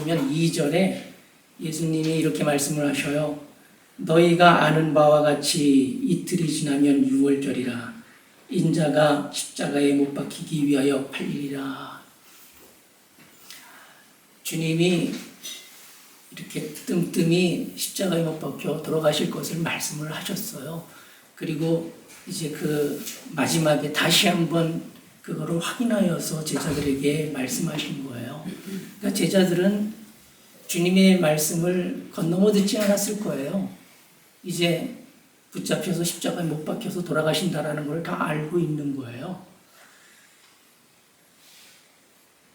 보면 2절에 예수님이 이렇게 말씀을 하셔요. 너희가 아는 바와 같이 이틀이 지나면 유월절이라 인자가 십자가에 못 박히기 위하여 팔리리라. 주님이 이렇게 뜸뜸이 십자가에 못 박혀 돌아가실 것을 말씀을 하셨어요. 그리고 이제 그 마지막에 다시 한번 그거를 확인하여서 제자들에게 말씀하신 거예요. 그러니까 제자들은 주님의 말씀을 건너못 듣지 않았을 거예요. 이제 붙잡혀서 십자가에 못 박혀서 돌아가신다라는 걸 다 알고 있는 거예요.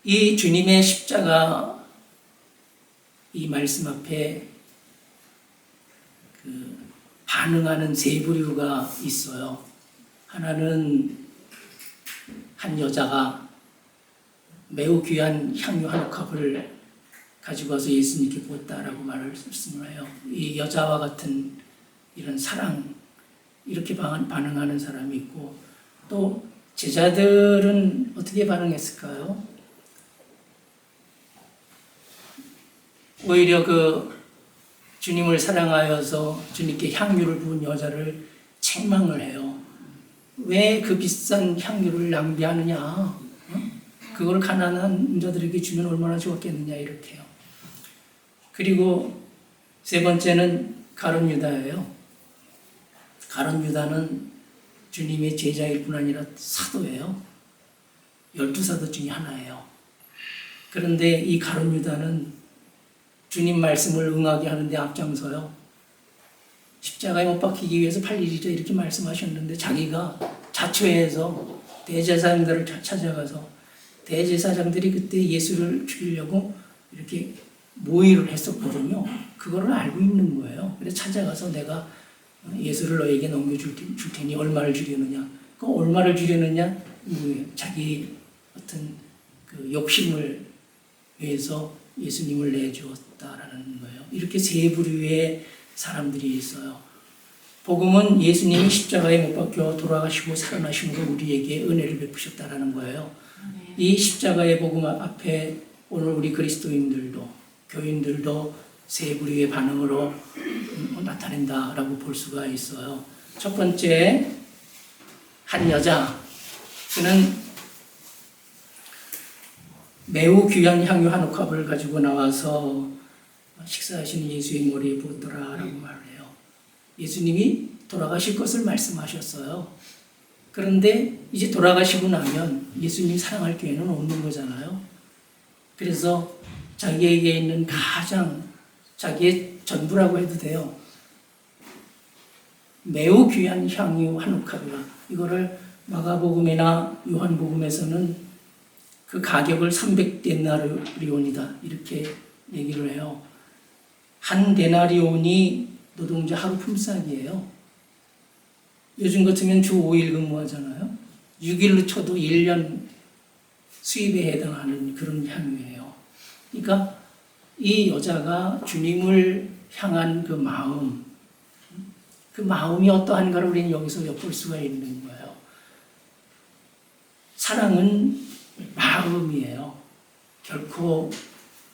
이 주님의 십자가 이 말씀 앞에 반응하는 세 부류가 있어요. 하나는 한 여자가 매우 귀한 향유 한 옥합을 가지고 와서 예수님께 부었다라고 말씀을 해요. 이 여자와 같은 이런 사랑, 이렇게 반응하는 사람이 있고, 또 제자들은 어떻게 반응했을까요? 오히려 그 주님을 사랑하여서 주님께 향유를 부은 여자를 책망을 해요. 왜 그 비싼 향유를 낭비하느냐? 그걸 가난한 자들에게 주면 얼마나 좋았겠느냐, 이렇게요. 그리고 세 번째는 가룟 유다예요. 가룟 유다는 주님의 제자일 뿐 아니라 사도예요. 12사도 중에 하나예요. 그런데 이 가룟 유다는 주님 말씀을 응하게 하는데 앞장서요. 십자가에 못 박히기 위해서 팔리리라 이렇게 말씀하셨는데 자기가 자초해서 대제사장들을 찾아가서 대제사장들이 그때 예수를 죽이려고 이렇게 모의를 했었거든요. 그거를 알고 있는 거예요. 그래서 찾아가서 내가 예수를 너에게 넘겨줄 테니 얼마를 주려느냐. 그 얼마를 주려느냐? 자기 어떤 그 욕심을 위해서 예수님을 내주었다라는 거예요. 이렇게 세 부류의 사람들이 있어요. 복음은 예수님이 십자가에 못 박혀 돌아가시고 살아나심으로 우리에게 은혜를 베푸셨다라는 거예요. 이 십자가의 복음 앞에 오늘 우리 그리스도인들도 교인들도 세 부류의 반응으로 나타낸다라고 볼 수가 있어요. 첫 번째, 한 여자, 그는 매우 귀한 향유 한 옥합을 가지고 나와서 식사하시는 예수의 머리에 부었더라라고 말을 해요. 예수님이 돌아가실 것을 말씀하셨어요. 그런데 이제 돌아가시고 나면 예수님이 사랑할 기회는 없는 거잖아요. 그래서 자기에게 있는 가장 자기의 전부라고 해도 돼요. 매우 귀한 향유 한 옥합이라. 이거를 마가복음이나 요한복음에서는 그 가격을 300데나리온이다 이렇게 얘기를 해요. 한 데나리온이 노동자 하루 품삯이에요. 요즘 같으면 주 5일 근무하잖아요. 6일로 쳐도 1년 수입에 해당하는 그런 향유예요. 그러니까 이 여자가 주님을 향한 그 마음이 어떠한가를 우리는 여기서 엿볼 수가 있는 거예요. 사랑은 마음이에요. 결코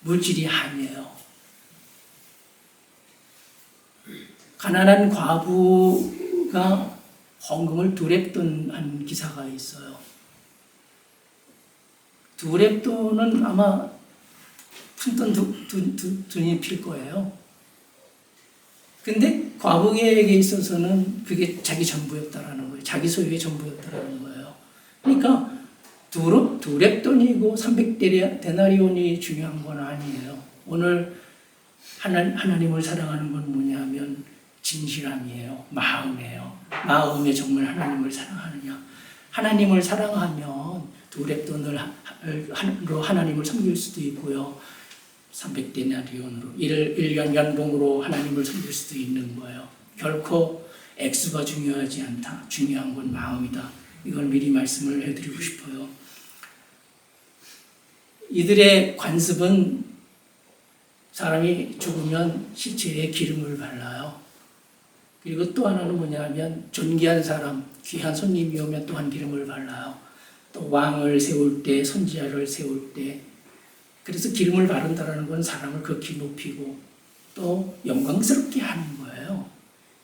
물질이 아니에요. 가난한 과부가 헌금을 두 렙돈 한 기사가 있어요. 두 렙돈은 아마 푼돈 돈이 필 거예요. 근데 과부에게 있어서는 그게 자기 전부였다라는 거예요. 자기 소유의 전부였다라는 거예요. 그러니까 두 렙돈이고 300데나리온이 중요한 건 아니에요. 오늘 하나님을 사랑하는 건 뭐냐면 진실함이에요. 마음이에요. 마음에 정말 하나님을 사랑하느냐. 하나님을 사랑하면 두 렙돈으로 하나님을 섬길 수도 있고요. 300데나리온으로 1년 연봉으로 하나님을 섬길 수도 있는 거예요. 결코 액수가 중요하지 않다. 중요한 건 마음이다. 이걸 미리 말씀을 해드리고 싶어요. 이들의 관습은 사람이 죽으면 시체에 기름을 발라요. 그리고 또 하나는 뭐냐면 존귀한 사람, 귀한 손님이 오면 또한 기름을 발라요. 또 왕을 세울 때, 선지자를 세울 때 그래서 기름을 바른다라는 건 사람을 극히 높이고 또 영광스럽게 하는 거예요.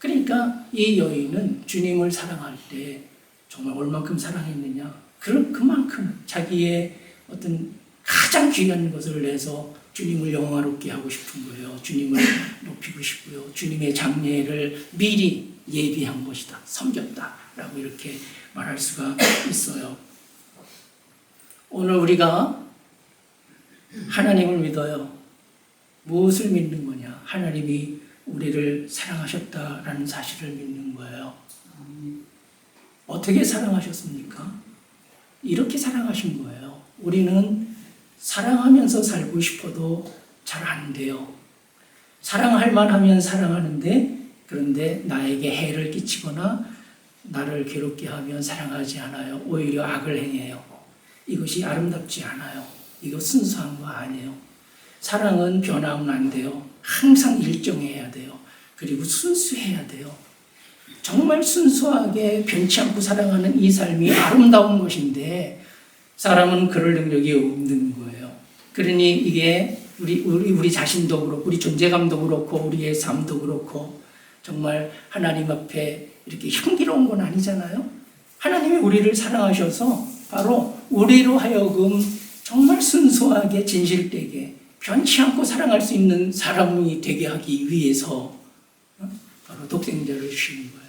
그러니까 이 여인은 주님을 사랑할 때 정말 얼만큼 사랑했느냐, 그만큼 자기의 어떤 가장 귀한 것을 내서 주님을 영화롭게 하고 싶은 거예요. 주님을 높이고 싶고요. 주님의 장례를 미리 예비한 것이다, 섬겼다라고 이렇게 말할 수가 있어요. 오늘 우리가 하나님을 믿어요. 무엇을 믿는 거냐? 하나님이 우리를 사랑하셨다라는 사실을 믿는 거예요. 어떻게 사랑하셨습니까? 이렇게 사랑하신 거예요. 우리는 사랑하면서 살고 싶어도 잘 안 돼요. 사랑할 만하면 사랑하는데, 그런데 나에게 해를 끼치거나 나를 괴롭게 하면 사랑하지 않아요. 오히려 악을 행해요. 이것이 아름답지 않아요. 이거 순수한 거 아니에요. 사랑은 변하면 안 돼요. 항상 일정해야 돼요. 그리고 순수해야 돼요. 정말 순수하게 변치 않고 사랑하는 이 삶이 아름다운 것인데 사람은 그럴 능력이 없는 거예요. 그러니 이게 우리 자신도 그렇고 우리 존재감도 그렇고 우리의 삶도 그렇고 정말 하나님 앞에 이렇게 향기로운 건 아니잖아요. 하나님이 우리를 사랑하셔서 바로 우리로 하여금 정말 순수하게 진실되게 변치 않고 사랑할 수 있는 사람이 되게 하기 위해서 바로 독생자를 주신 거예요.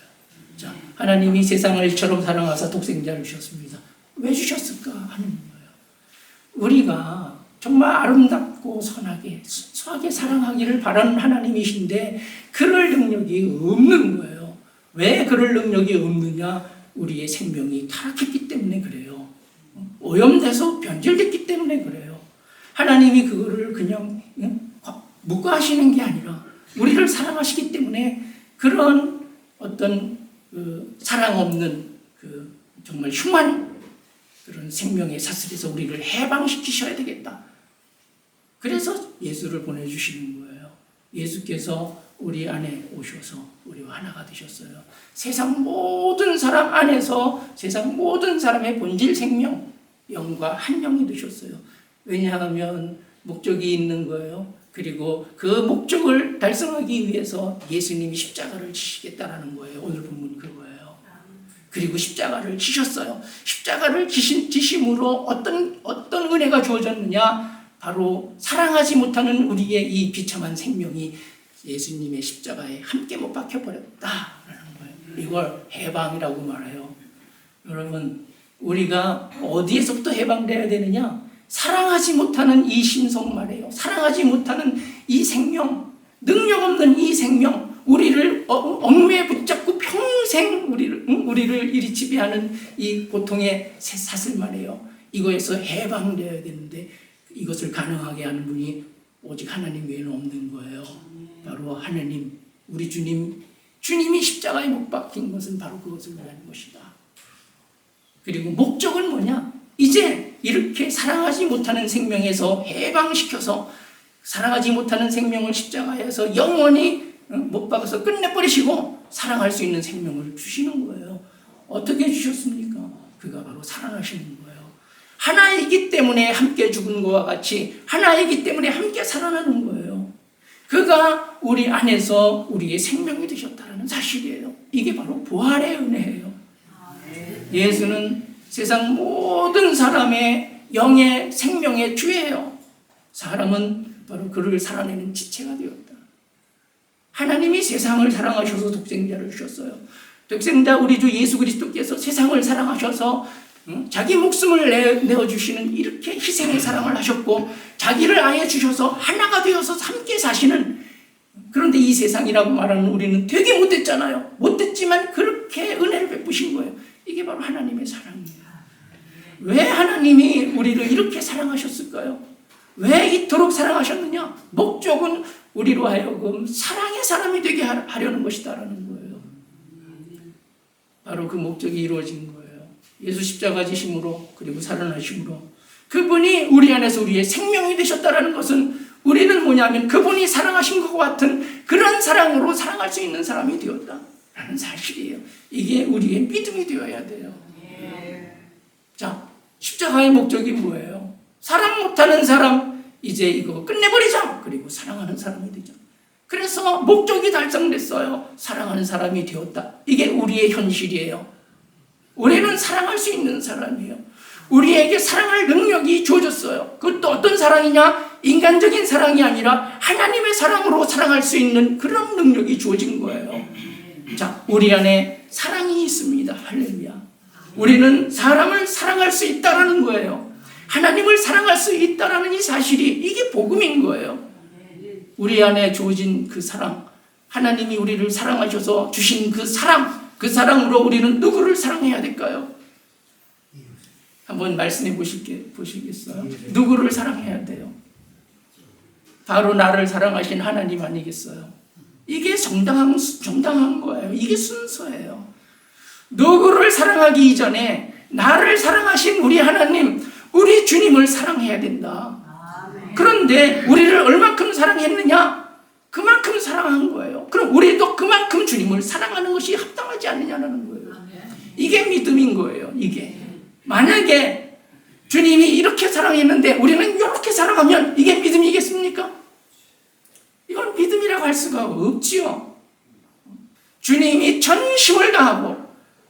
자, 하나님이 세상을 이처럼 사랑하사 독생자를 주셨습니다. 왜 주셨을까 하는 거예요. 우리가 정말 아름답고 선하게 순수하게 사랑하기를 바라는 하나님이신데 그럴 능력이 없는 거예요. 왜 그럴 능력이 없느냐? 우리의 생명이 타락했기 때문에 그래요. 오염돼서 변질됐기 때문에 그래요. 하나님이 그거를 그냥 묵과하시는 게 아니라 우리를 사랑하시기 때문에 그런 어떤 사랑 없는 정말 흉한 그런 생명의 사슬에서 우리를 해방시키셔야 되겠다. 그래서 예수를 보내주시는 거예요. 예수께서 우리 안에 오셔서 우리와 하나가 되셨어요. 세상 모든 사람 안에서 세상 모든 사람의 본질 생명, 영과 한 영이 되셨어요. 왜냐하면 목적이 있는 거예요. 그리고 그 목적을 달성하기 위해서 예수님이 십자가를 지시겠다라는 거예요. 오늘 본문 그거예요. 그리고 십자가를 지셨어요. 십자가를 지심으로 어떤 은혜가 주어졌느냐? 바로 사랑하지 못하는 우리의 이 비참한 생명이 예수님의 십자가에 함께 못 박혀버렸다라는 거예요. 이걸 해방이라고 말해요. 여러분, 우리가 어디에서부터 해방돼야 되느냐? 사랑하지 못하는 이 신성 말이에요. 사랑하지 못하는 이 생명, 능력 없는 이 생명, 우리를 얽매에 붙잡고 평생 우리를 이리 지배하는 이 고통의 사슬 말이에요. 이거에서 해방되어야 되는데 이것을 가능하게 하는 분이 오직 하나님 외에는 없는 거예요. 바로 하나님, 우리 주님이 십자가에 못 박힌 것은 바로 그것을 위한 것이다. 그리고 목적은 뭐냐? 이제 이렇게 사랑하지 못하는 생명에서 해방시켜서 사랑하지 못하는 생명을 십자가에서 영원히 못 박아서 끝내버리시고 사랑할 수 있는 생명을 주시는 거예요. 어떻게 주셨습니까? 그가 바로 사랑하시는 거예요. 하나이기 때문에 함께 죽은 것과 같이 하나이기 때문에 함께 살아나는 거예요. 그가 우리 안에서 우리의 생명이 되셨다는 사실이에요. 이게 바로 부활의 은혜예요. 예수는 세상 모든 사람의 영의 생명의 주예요. 사람은 바로 그를 살아내는 지체가 되었다. 하나님이 세상을 사랑하셔서 독생자를 주셨어요. 독생자 우리 주 예수 그리스도께서 세상을 사랑하셔서 자기 목숨을 내어주시는 이렇게 희생의 사랑을 하셨고 자기를 아예 주셔서 하나가 되어서 함께 사시는, 그런데 이 세상이라고 말하는 우리는 되게 못됐잖아요. 못됐지만 그렇게 은혜를 베푸신 거예요. 이게 바로 하나님의 사랑이에요. 왜 하나님이 우리를 이렇게 사랑하셨을까요? 왜 이토록 사랑하셨느냐? 목적은 우리로 하여금 사랑의 사람이 되게 하려는 것이다라는 거예요. 바로 그 목적이 이루어진 거예요. 예수 십자가 지심으로 그리고 살아나심으로 그분이 우리 안에서 우리의 생명이 되셨다라는 것은 우리는 뭐냐면 그분이 사랑하신 것과 같은 그런 사랑으로 사랑할 수 있는 사람이 되었다라는 사실이에요. 이게 우리의 믿음이 되어야 돼요. 자, 십자가의 목적이 뭐예요? 사랑 못하는 사람, 이제 이거 끝내버리자. 그리고 사랑하는 사람이 되죠. 그래서 목적이 달성됐어요. 사랑하는 사람이 되었다. 이게 우리의 현실이에요. 우리는 사랑할 수 있는 사람이에요. 우리에게 사랑할 능력이 주어졌어요. 그것도 어떤 사랑이냐? 인간적인 사랑이 아니라 하나님의 사랑으로 사랑할 수 있는 그런 능력이 주어진 거예요. 자, 우리 안에 사랑이 있습니다. 할렐루야. 우리는 사람을 사랑할 수 있다라는 거예요. 하나님을 사랑할 수 있다라는 이 사실이, 이게 복음인 거예요. 우리 안에 주어진 그 사랑, 하나님이 우리를 사랑하셔서 주신 그 사랑, 그 사랑으로 우리는 누구를 사랑해야 될까요? 한번 말씀해 보시겠어요? 누구를 사랑해야 돼요? 바로 나를 사랑하신 하나님 아니겠어요? 이게 정당한 거예요. 이게 순서예요. 누구를 사랑하기 이전에 나를 사랑하신 우리 하나님, 우리 주님을 사랑해야 된다. 그런데 우리를 얼마큼 사랑했느냐? 그만큼 사랑한 거예요. 그럼 우리도 그만큼 주님을 사랑하는 것이 합당하지 않느냐는 거예요. 이게 믿음인 거예요. 이게. 만약에 주님이 이렇게 사랑했는데 우리는 이렇게 사랑하면 이게 믿음이겠습니까? 이건 믿음이라고 할 수가 없지요. 주님이 전심을 다하고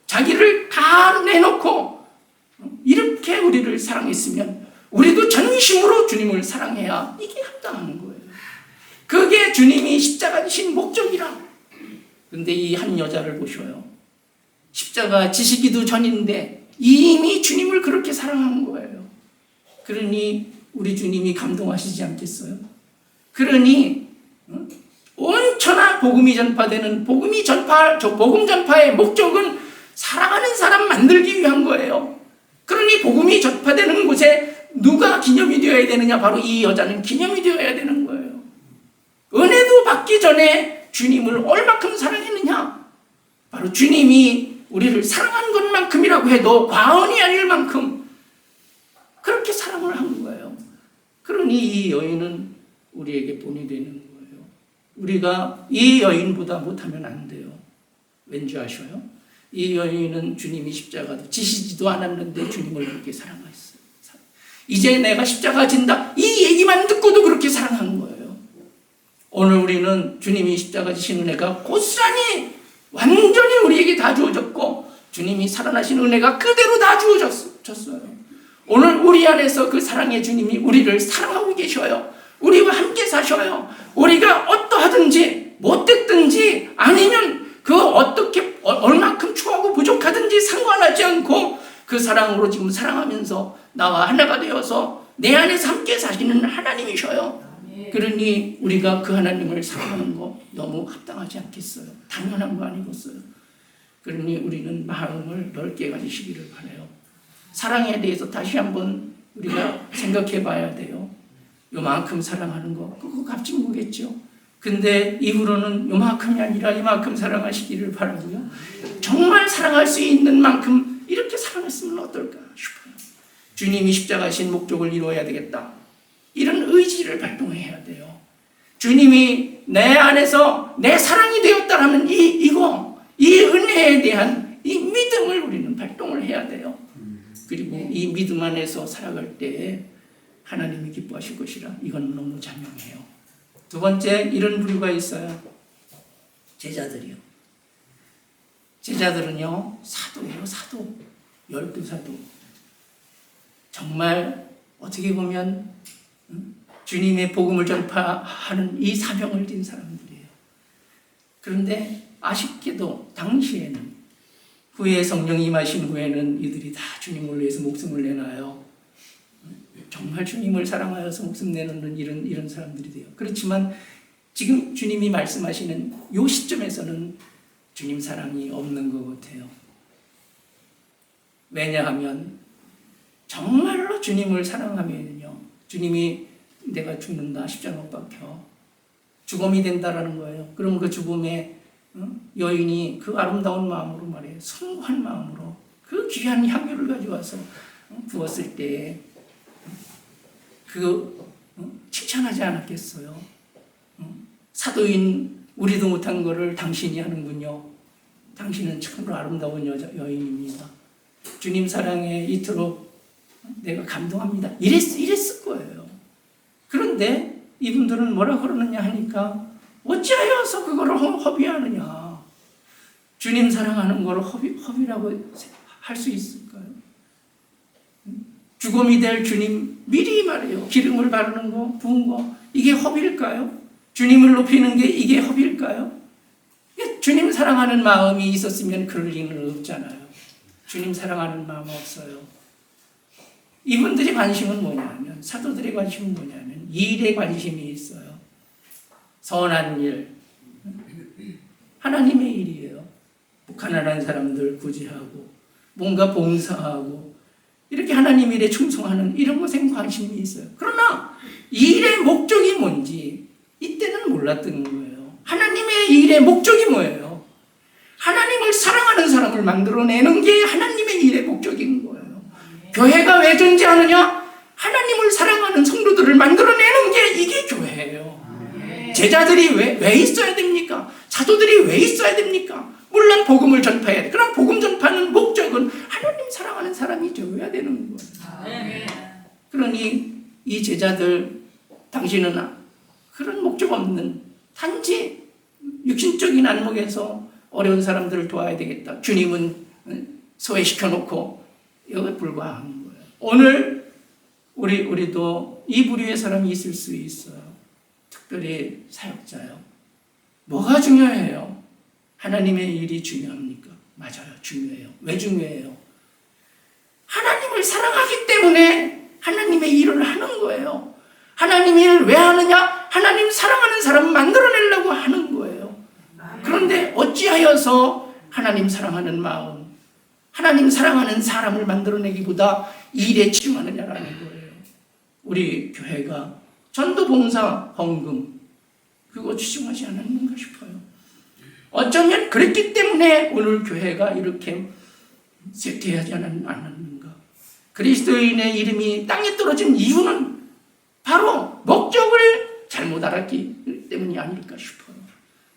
자기를 다 내놓고 이렇게 우리를 사랑했으면 우리도 전심으로 주님을 사랑해야 이게 합당한 거예요. 그게 주님이 십자가 지신 목적이라. 그런데 이 한 여자를 보셔요. 십자가 지시기도 전인데 이미 주님을 그렇게 사랑한 거예요. 그러니 우리 주님이 감동하시지 않겠어요? 그러니 온천하 복음이 전파되는 복음 전파의 목적은 사랑하는 사람 만들기 위한 거예요. 그러니 복음이 전파되는 곳에 누가 기념이 되어야 되느냐? 바로 이 여자는 기념이 되어야 되는 거예요. 은혜도 받기 전에 주님을 얼마큼 사랑했느냐? 바로 주님이 우리를 사랑한 것만큼이라고 해도 과언이 아닐 만큼 그렇게 사랑을 한 거예요. 그러니 이 여인은 우리에게 본이 되는 거예요. 우리가 이 여인보다 못하면 안 돼요. 왠지 아셔요? 이 여인은 주님이 십자가도 지시지도 않았는데 주님을 그렇게 사랑했어요. 이제 내가 십자가 진다, 이 얘기만 듣고도 그렇게 사랑한 거예요. 오늘 우리는 주님이 십자가 지신 은혜가 고스란히 완전히 우리에게 다 주어졌고 주님이 살아나신 은혜가 그대로 다 주어졌어요. 오늘 우리 안에서 그 사랑의 주님이 우리를 사랑하고 계셔요. 우리와 함께 사셔요. 우리가 어떠하든지 못됐든지 아니면 그 어떻게 얼마큼 추하고 부족하든지 상관하지 않고 그 사랑으로 지금 사랑하면서 나와 하나가 되어서 내 안에서 함께 사시는 하나님이셔요. 그러니 우리가 그 하나님을 사랑하는 거 너무 합당하지 않겠어요? 당연한 거 아니겠어요? 그러니 우리는 마음을 넓게 가지시기를 바라요. 사랑에 대해서 다시 한번 우리가 생각해 봐야 돼요. 요만큼 사랑하는 거 그거 값진 거겠죠. 근데 이후로는 요만큼이 아니라 이만큼 사랑하시기를 바라고요. 정말 사랑할 수 있는 만큼 이렇게 사랑했으면 어떨까 싶어요. 주님이 십자가신 목적을 이루어야 되겠다. 이런 의지를 발동해야 돼요. 주님이 내 안에서 내 사랑이 되었다라는 이 은혜에 대한 이 믿음을 우리는 발동을 해야 돼요. 그리고 이 믿음 안에서 살아갈 때 하나님이 기뻐하실 것이라 이건 너무 자명해요. 두 번째, 이런 부류가 있어요. 제자들이요. 제자들은요, 사도예요, 사도. 12사도. 정말 어떻게 보면 주님의 복음을 전파하는 이 사명을 띤 사람들이에요. 그런데 아쉽게도 당시에는 후에 성령이 임하신 후에는 이들이 다 주님을 위해서 목숨을 내놔요. 정말 주님을 사랑하여서 목숨 내놓는 이런 사람들이 돼요. 그렇지만 지금 주님이 말씀하시는 이 시점에서는 주님 사랑이 없는 것 같아요. 왜냐하면 정말로 주님을 사랑하면요, 주님이 내가 죽는다, 십자가 못 박혀 죽음이 된다라는 거예요. 그럼 그 죽음에 여인이 그 아름다운 마음으로 말해요. 숭고한 마음으로 그 귀한 향유를 가져와서 부었을 때 칭찬하지 않았겠어요? 사도인 우리도 못한 거를 당신이 하는군요. 당신은 참으로 아름다운 여인입니다. 주님 사랑에 이토록 내가 감동합니다. 이랬을 거예요. 그런데 그런데 이분들은 뭐라 그러느냐 하니까 어찌하여서 그거를 허비하느냐. 주님 사랑하는 거를 허비라고 할 수 있을까요? 죽음이 될 주님 미리 말해요. 기름을 바르는 거, 부은 거, 이게 허비일까요? 주님을 높이는 게 이게 허비일까요? 주님 사랑하는 마음이 있었으면 그럴 리는 없잖아요. 주님 사랑하는 마음 없어요. 이분들의 관심은 뭐냐면, 사도들의 관심은 뭐냐면 일에 관심이 있어요. 선한 일, 하나님의 일이에요. 가난한 사람들 구제하고 뭔가 봉사하고 이렇게 하나님 일에 충성하는 이런 것에 관심이 있어요. 그러나 일의 목적이 뭔지 이때는 몰랐던 거예요. 하나님의 일의 목적이 뭐예요? 하나님을 사랑하는 사람을 만들어내는 게 하나님의 일의 목적인 거예요. 교회가 왜 존재하느냐? 하나님을 사랑하는 성도들을 만들어내는 게 이게 교회예요. 제자들이 왜 있어야 됩니까? 사도들이 왜 있어야 됩니까? 물론 복음을 전파해야 돼. 그럼 복음 전파하는 목적은 하나님 사랑하는 사람이 되어야 되는 거예요. 그러니 이 제자들, 당신은 그런 목적 없는 단지 육신적인 안목에서 어려운 사람들을 도와야 되겠다. 주님은 소외시켜놓고 여기에 불과한 거예요. 오늘 우리도 이 부류의 사람이 있을 수 있어요. 특별히 사역자요. 뭐가 중요해요? 하나님의 일이 중요합니까? 맞아요. 중요해요. 왜 중요해요? 하나님을 사랑하기 때문에 하나님의 일을 하는 거예요. 하나님의 일을 왜 하느냐? 하나님 사랑하는 사람 만들어내려고 하는 거예요. 그런데 어찌하여서 하나님 사랑하는 마음, 하나님 사랑하는 사람을 만들어내기보다 일에 치중하느냐라는 거예요. 우리 교회가 전도 봉사 헌금 그거 치중하지 않았는가 싶어요. 어쩌면 그랬기 때문에 오늘 교회가 이렇게 쇠퇴하지 않았는가. 그리스도인의 이름이 땅에 떨어진 이유는 바로 목적을 잘못 알았기 때문이 아닐까 싶어요.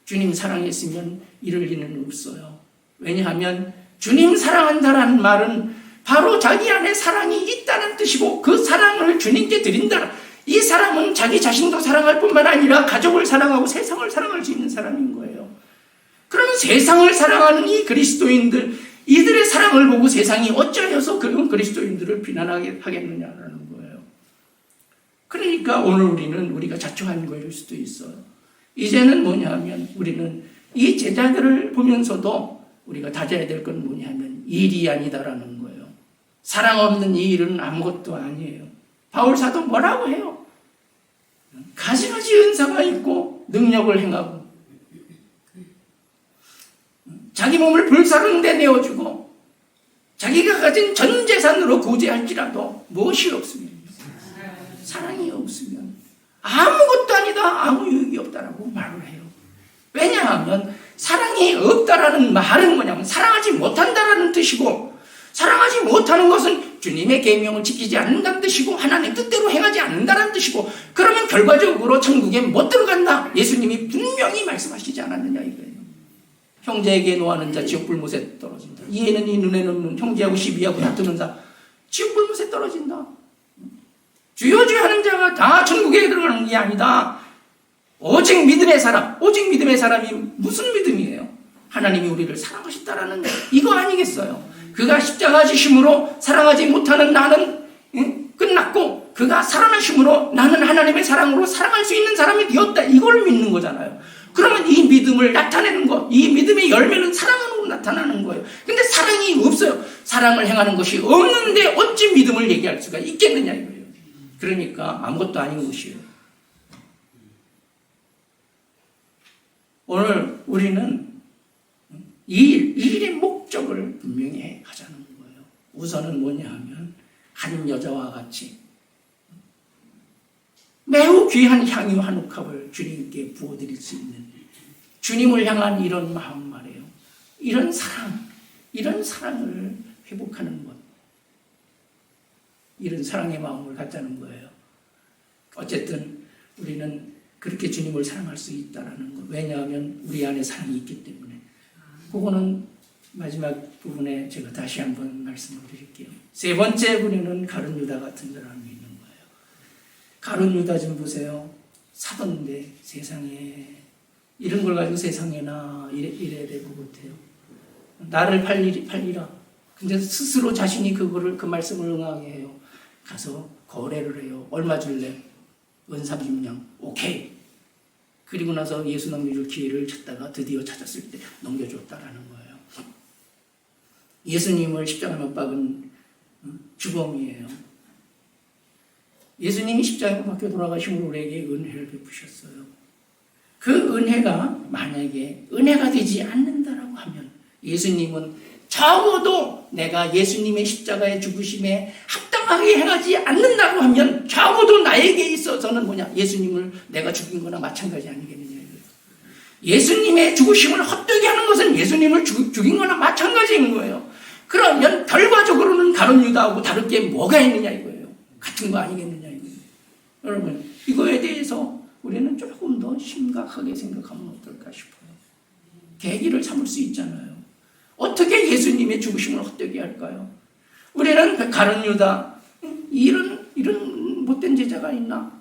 주님 사랑했으면 이럴 리는 없어요. 왜냐하면 주님 사랑한다는 말은 바로 자기 안에 사랑이 있다는 뜻이고 그 사랑을 주님께 드린다. 이 사람은 자기 자신도 사랑할 뿐만 아니라 가족을 사랑하고 세상을 사랑할 수 있는 사람인 거예요. 그러면 세상을 사랑하는 이 그리스도인들, 이들의 사랑을 보고 세상이 어찌하여서 그런 그리스도인들을 비난하게 하겠느냐라는 거예요. 그러니까 오늘 우리가 자초한 거일 수도 있어요. 이제는 뭐냐면 우리는 이 제자들을 보면서도 우리가 다져야 될 건 뭐냐면 일이 아니다라는 거예요. 사랑 없는 이 일은 아무것도 아니에요. 바울 사도 뭐라고 해요? 가지가지 은사가 있고 능력을 행하고 자기 몸을 불사르는 데 내어주고 자기가 가진 전 재산으로 구제할지라도 무엇이 없으면 사랑이 없으면 아무것도 아니다, 아무 유익이 없다라고 말을 해요. 왜냐하면 사랑이 없다라는 말은 뭐냐면 사랑하지 못한다라는 뜻이고 사랑하지 못하는 것은 주님의 계명을 지키지 않는다는 뜻이고 하나님 뜻대로 행하지 않는다는 뜻이고 그러면 결과적으로 천국에 못 들어간다. 예수님이 분명히 말씀하시지 않았느냐 이거예요. 형제에게 노하는 자 지옥 불못에 떨어진다. 이에는 이 눈에는 눈, 형제하고 시비하고 다투는 자 지옥 불못에 떨어진다. 주여 주여 하는 자가 다 천국에 들어가는 게 아니다. 오직 믿음의 사람, 오직 믿음의 사람이 무슨 믿음이에요? 하나님이 우리를 사랑하셨다라는 이거 아니겠어요? 그가 십자가 지심으로 사랑하지 못하는 나는 끝났고 그가 살아나심으로 나는 하나님의 사랑으로 사랑할 수 있는 사람이 되었다. 이걸 믿는 거잖아요. 그러면 이 믿음을 나타내는 것, 이 믿음의 열매는 사랑으로 나타나는 거예요. 근데 사랑이 없어요. 사랑을 행하는 것이 없는데 어찌 믿음을 얘기할 수가 있겠느냐 이거예요. 그러니까 아무것도 아닌 것이에요. 오늘 우리는 이 일의 목적을 분명히 하자는 거예요. 우선은 뭐냐 하면 한 여자와 같이 매우 귀한 향유 한 옥합을 주님께 부어드릴 수 있는 주님을 향한 이런 마음 말이에요. 이런 사랑을 회복하는 것. 이런 사랑의 마음을 갖자는 거예요. 어쨌든 우리는 그렇게 주님을 사랑할 수 있다는 것. 왜냐하면 우리 안에 사랑이 있기 때문에. 그거는 마지막 부분에 제가 다시 한번 말씀을 드릴게요. 세 번째 부류는 가룟 유다 같은 사람이 있는 거예요. 가룟 유다 좀 보세요. 사던데 세상에 이런 걸 가지고 세상에나 이래야 될 것 같아요. 나를 팔리라. 근데 스스로 자신이 그 말씀을 응하게 해요. 가서 거래를 해요. 얼마 줄래? 은 30냥. 오케이. 그리고 나서 예수 넘겨줄 기회를 찾다가 드디어 찾았을 때 넘겨줬다라는 거예요. 예수님을 십자가에 못 박은 주범이에요. 예수님이 십자가에 못 박혀 돌아가심으로 우리에게 은혜를 베푸셨어요. 그 은혜가 만약에 은혜가 되지 않는다라고 하면 예수님은 적어도 내가 예수님의 십자가의 죽으심에 합당하게 행하지 않는다고 하면 적어도 나에게 있어서는 뭐냐? 예수님을 내가 죽인 거나 마찬가지 아니겠느냐. 예수님의 죽으심을 헛되게 하는 것은 예수님을 죽인 거나 마찬가지인 거예요. 그러면 결과적으로는 가룟 유다하고 다를 게 뭐가 있느냐 이거예요. 같은 거 아니겠느냐 이거예요. 여러분 이거에 대해서 우리는 조금 더 심각하게 생각하면 어떨까 싶어요. 계기를 삼을 수 있잖아요. 어떻게 예수님의 죽으심을 헛되게 할까요? 우리는 가룟 유다 이런 못된 제자가 있나?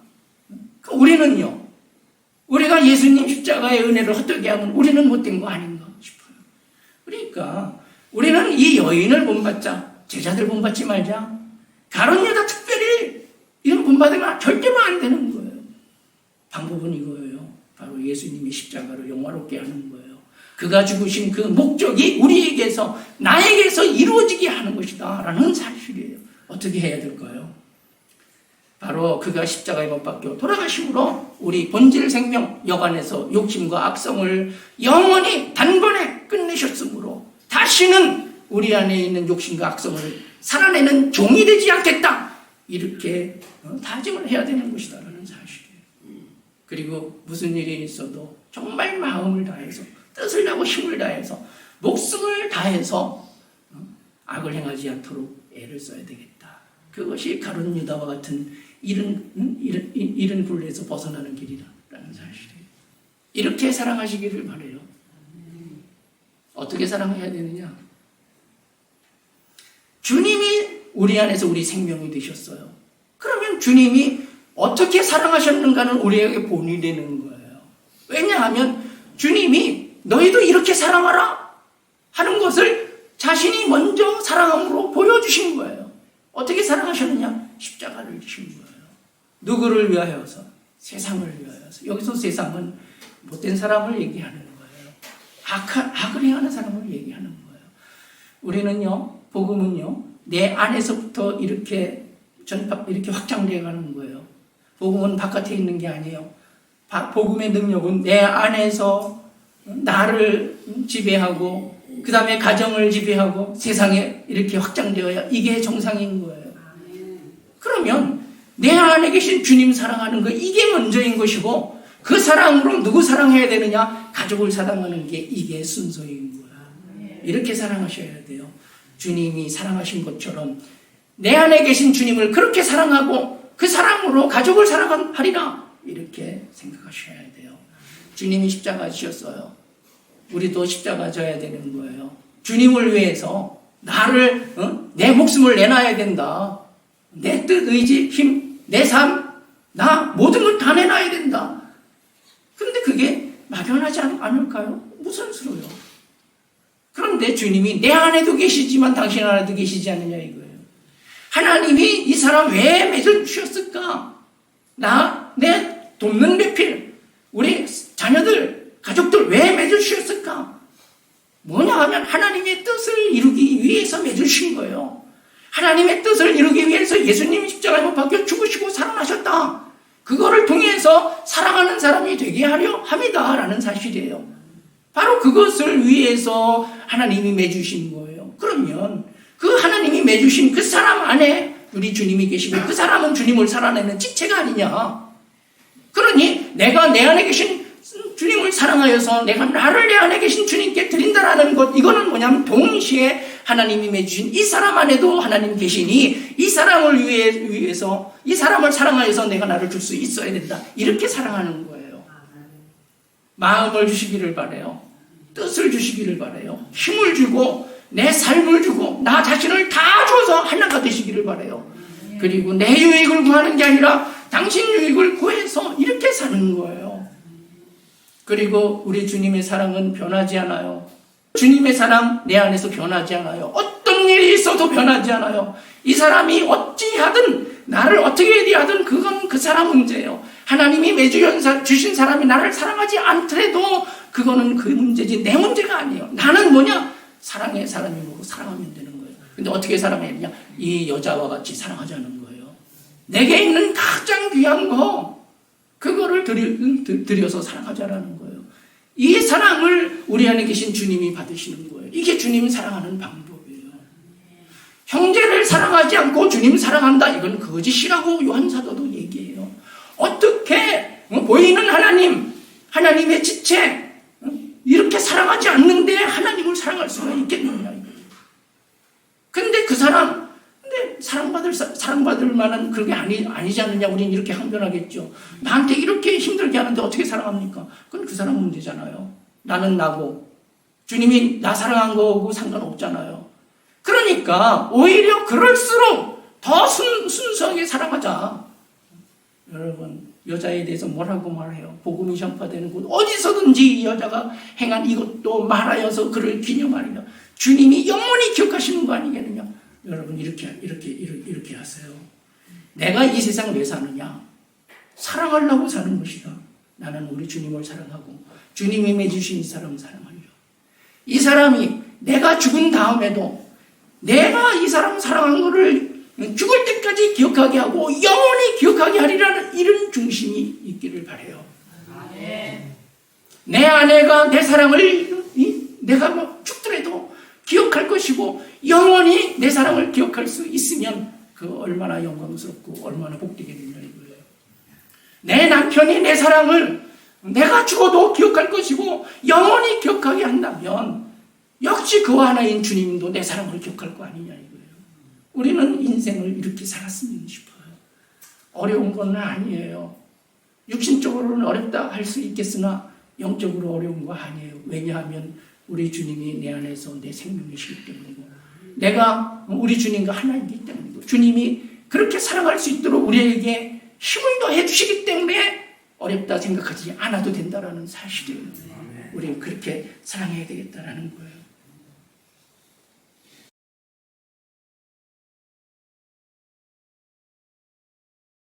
우리는요. 우리가 예수님 십자가의 은혜를 헛되게 하면 우리는 못된 거 아닌가 싶어요. 그러니까 우리는 이 여인을 본받자. 제자들 본받지 말자. 가룟 유다 특별히 이런 본받으면 절대로 안 되는 거예요. 방법은 이거예요. 바로 예수님의 십자가를 영화롭게 하는 거예요. 그가 죽으신 그 목적이 우리에게서 나에게서 이루어지게 하는 것이다 라는 사실이에요. 어떻게 해야 될까요? 바로 그가 십자가에 못 박혀 돌아가심으로 우리 본질 생명 여간에서 욕심과 악성을 영원히 단번에 끝내셨으므로 다시는 우리 안에 있는 욕심과 악성을 살아내는 종이 되지 않겠다 이렇게 다짐을 해야 되는 것이다 라는 사실이에요. 그리고 무슨 일이 있어도 정말 마음을 다해서 뜻을 다하고 힘을 다해서 목숨을 다해서 악을 행하지 않도록 애를 써야 되겠다. 그것이 가룟 유다와 같은 이런 굴레에서 벗어나는 길이라는 사실이에요. 이렇게 사랑하시기를 바라요. 어떻게 사랑해야 되느냐? 주님이 우리 안에서 우리 생명이 되셨어요. 그러면 주님이 어떻게 사랑하셨는가는 우리에게 본이 되는 거예요. 왜냐하면 주님이 너희도 이렇게 사랑하라 하는 것을 자신이 먼저 사랑함으로 보여주신 거예요. 어떻게 사랑하셨느냐? 십자가를 지신 거예요. 누구를 위하여서? 세상을 위하여서. 여기서 세상은 못된 사람을 얘기하는 거예요. 악을 행하는 사람을 얘기하는 거예요. 우리는요, 복음은요, 내 안에서부터 이렇게 확장되어 가는 거예요. 복음은 바깥에 있는 게 아니에요. 복음의 능력은 내 안에서 나를 지배하고 그 다음에 가정을 지배하고 세상에 이렇게 확장되어야 이게 정상인 거예요. 그러면 내 안에 계신 주님 사랑하는 거 이게 먼저인 것이고 그 사랑으로 누구 사랑해야 되느냐? 가족을 사랑하는 게 이게 순서인 거예요. 이렇게 사랑하셔야 돼요. 주님이 사랑하신 것처럼 내 안에 계신 주님을 그렇게 사랑하고 그 사랑으로 가족을 사랑하리라 이렇게 생각하셔야 돼요. 주님이 십자가 지셨어요. 우리도 십자가 져야 되는 거예요. 주님을 위해서 나를 내 목숨을 내놔야 된다. 내 뜻, 의지, 힘, 내 삶, 나 모든 걸 다 내놔야 된다. 그런데 그게 막연하지 않을까요? 무선스러워요. 그런데 주님이 내 안에도 계시지만 당신 안에도 계시지 않느냐 이거예요. 하나님이 이 사람 왜 맺어주셨을까? 내 돕는 배필, 우리 자녀들, 가족들 왜 맺어주셨을까? 뭐냐 하면 하나님의 뜻을 이루기 위해서 맺으신 거예요. 하나님의 뜻을 이루기 위해서 예수님이 십자가에 못 박혀 죽으시고 살아나셨다. 그거를 통해서 사랑하는 사람이 되게 하려 합니다라는 사실이에요. 바로 그것을 위해서 하나님이 맺으신 거예요. 그러면 그 하나님이 맺으신 그 사람 안에 우리 주님이 계시고 그 사람은 주님을 살아내는 지체가 아니냐. 그러니 내가 내 안에 계신 주님을 사랑하여서 내가 나를 내 안에 계신 주님께 드린다라는 것, 이거는 뭐냐면 동시에 하나님이 맺으신 이 사람 안에도 하나님 계시니 이 사람을 위해서 이 사람을 사랑하여서 내가 나를 줄 수 있어야 된다. 이렇게 사랑하는 거예요. 마음을 주시기를 바라요. 뜻을 주시기를 바라요. 힘을 주고 내 삶을 주고 나 자신을 다 줘서 하나가 되시기를 바라요. 그리고 내 유익을 구하는 게 아니라 당신 유익을 구해서 이렇게 사는 거예요. 그리고 우리 주님의 사랑은 변하지 않아요. 주님의 사랑 내 안에서 변하지 않아요. 어떤 일이 있어도 변하지 않아요. 이 사람이 어찌하든 나를 어떻게 대하든 그건 그 사람 문제예요. 하나님이 매주 주신 사람이 나를 사랑하지 않더라도 그거는 그 문제지 내 문제가 아니에요. 나는 뭐냐? 사랑의 사람이 뭐고 사랑하면 되는 거예요. 근데 어떻게 사랑해야 되냐? 이 여자와 같이 사랑하자는 거예요. 내게 있는 가장 귀한 거 그거를 드려서 사랑하자라는 거예요. 이 사랑을 우리 안에 계신 주님이 받으시는 거예요. 이게 주님 사랑하는 방법이에요. 형제를 사랑하지 않고 주님 사랑한다. 이건 거짓이라고 요한사도도 얘기해요. 어떻게 보이는 하나님의 지체 이렇게 사랑하지 않는데 하나님을 사랑할 수가 있겠느냐. 근데 그 사람 근데 사랑받을 만한 그런 게 아니지 않느냐. 우리는 이렇게 항변하겠죠. 나한테 이렇게 힘들게 하는데 어떻게 사랑합니까? 그건 그 사람 문제잖아요. 나는 나고 주님이 나 사랑한 거하고 상관없잖아요. 그러니까 오히려 그럴수록 더 순수하게 사랑하자. 여러분 여자에 대해서 뭐라고 말해요? 복음이 전파되는 곳 어디서든지 이 여자가 행한 이것도 말하여서 그를 기념하리라. 주님이 영원히 기억하시는 거 아니겠느냐? 여러분 이렇게 하세요. 내가 이 세상 왜 사느냐? 사랑하려고 사는 것이다. 나는 우리 주님을 사랑하고 주님이 맺으신 이 사람을 사랑하려. 이 사람이 내가 죽은 다음에도 내가 이 사람 사랑한 것을 죽을 때까지 기억하게 하고 영원히 기억하게 하리라는 이런 중심이 있기를 바라요. 내 아내가 내 사랑을 내가 죽더라도 기억할 것이고 영원히 내 사랑을 기억할 수 있으면 그 얼마나 영광스럽고 얼마나 복되게 되냐 이거예요. 내 남편이 내 사랑을 내가 죽어도 기억할 것이고 영원히 기억하게 한다면 역시 그와 하나인 주님도 내 사랑을 기억할 거 아니냐 이거예요. 우리는 인생을 이렇게 살았으면 싶어요. 어려운 건 아니에요. 육신적으로는 어렵다 할 수 있겠으나 영적으로 어려운 거 아니에요. 왜냐하면 우리 주님이 내 안에서 내 생명이시기 때문이고 내가 우리 주님과 하나이기 때문이고 주님이 그렇게 사랑할 수 있도록 우리에게 힘을 더해 주시기 때문에 어렵다 생각하지 않아도 된다라는 사실이에요. 우리는 그렇게 사랑해야 되겠다라는 거예요.